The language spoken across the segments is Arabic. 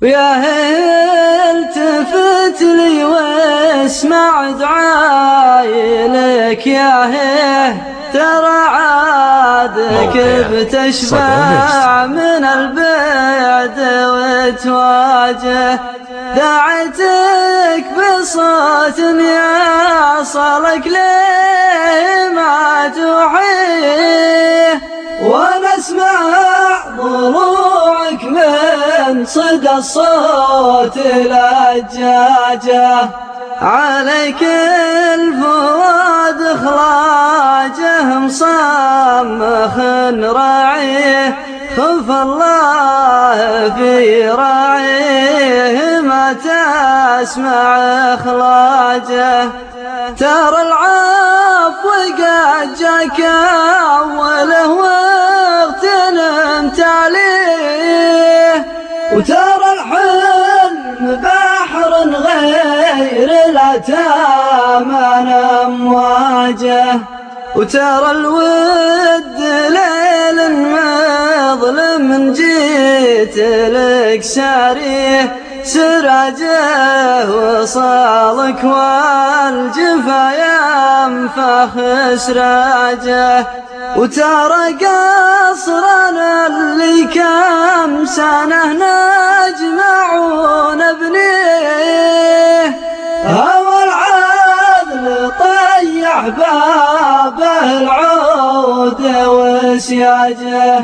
ويا التفت لي واسمع دعاي لك يا ترى عادك بتشبع من البعد وتواجه دعيتك بصوت يصلك ليه ما توحيه وانا اسمع ضلوعك من صدى الصوت لجاجه عليك الفؤاد اخلاجه مصمخ راعيه خف الله في راعيه ما تسمع اخلاجه ترى العفو قد جاك اوله واغتنمت عليه وترى الحلم بحر غير لا تامن امواجه وترى الود ليل مظلم جيت لك ساريه سراجه وصالك والجفا ينفخ سراجه وترى قصرنا اللي كم سنة نجمع ونبنيه هوى العدل طيح بابه العود وسياجه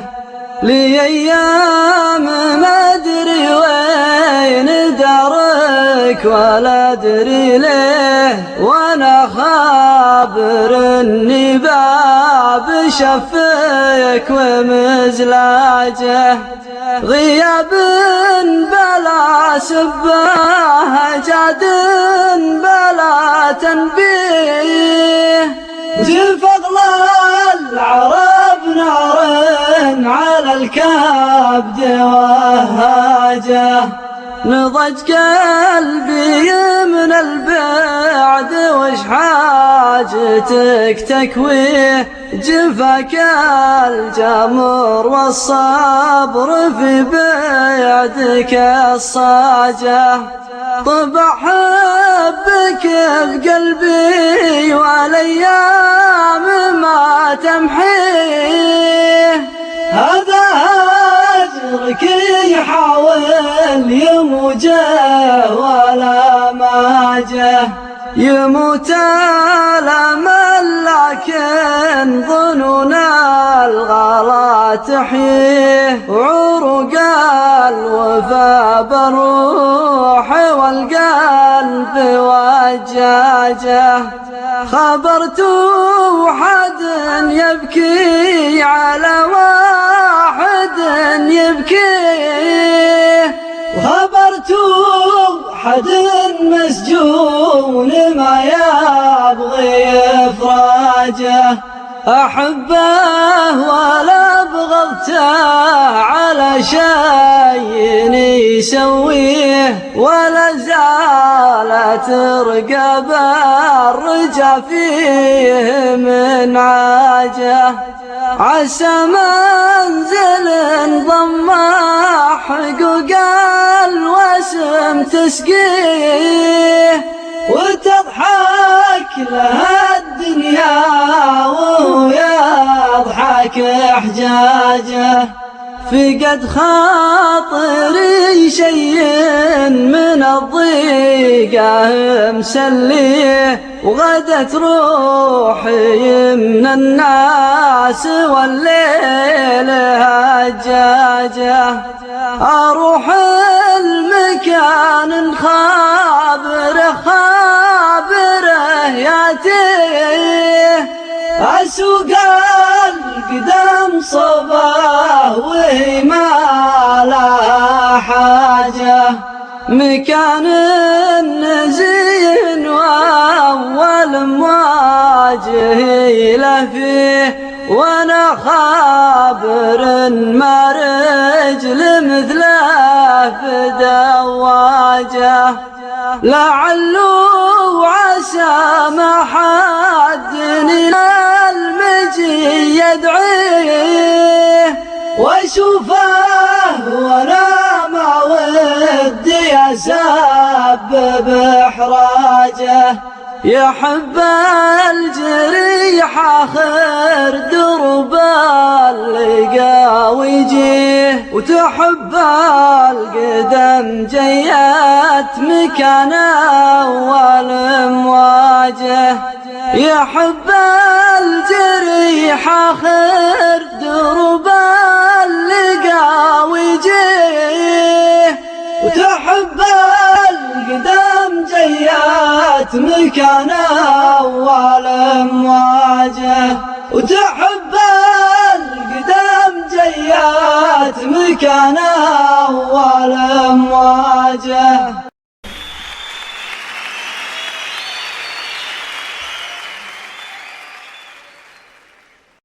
لي أيام ما أدري وين دارك ولا أدري ليه وأنا خابر إني باب شفيك ومزلاجه غياب بلا سباه جاد بلا تنبيه فضل العرب نار على الكبد وهاجه نضج قلبي من البعد وش حاجتك تكويه جفاك الجمر والصبر في بعدك الصاجه طبع حبك بقلبي والايام ما تمحيه هذا هجرك يحاول يموجه ولا ما جه يموت الامل لكن ظنون الغلا تحييه وعروق الوفا بالروح والقلب وجاجه خبرت حد يبكي على واحد يبكيه وخبرت حد مسجون ما يبغي إفراجه أحبه ولا بغضته على شيء يسويه ولا زالت رقب الرجا فيه من عاجه عسى منزل ضم حقوق الوسم تسقيه وتضحك لها الدنيا ويضحك احجاجه فقد خاطري شيء من الضيقة مسليه وغدت روحي من الناس والليل هجاجه أروح المكان خابره ياتيه أسوق القدم صباه وهي ما لها حاجة مكان نزين وأول مواجه له فيه وأنا خابر ما رجل مثله في دواجه لعله عسى ما حد إلى المجي يدعيه واشوفه وانا ما ود يسبب إحراجه، يحب الجريح آخر درب اللقا ويجيه، وتحب القدم جيت مكان أول مواجه، يحب الجريح آخر درب اللقا ويجيه، وتحب القدم جيت مكان أول مواجه، وتحب القدم جيت مكان أول مواجه.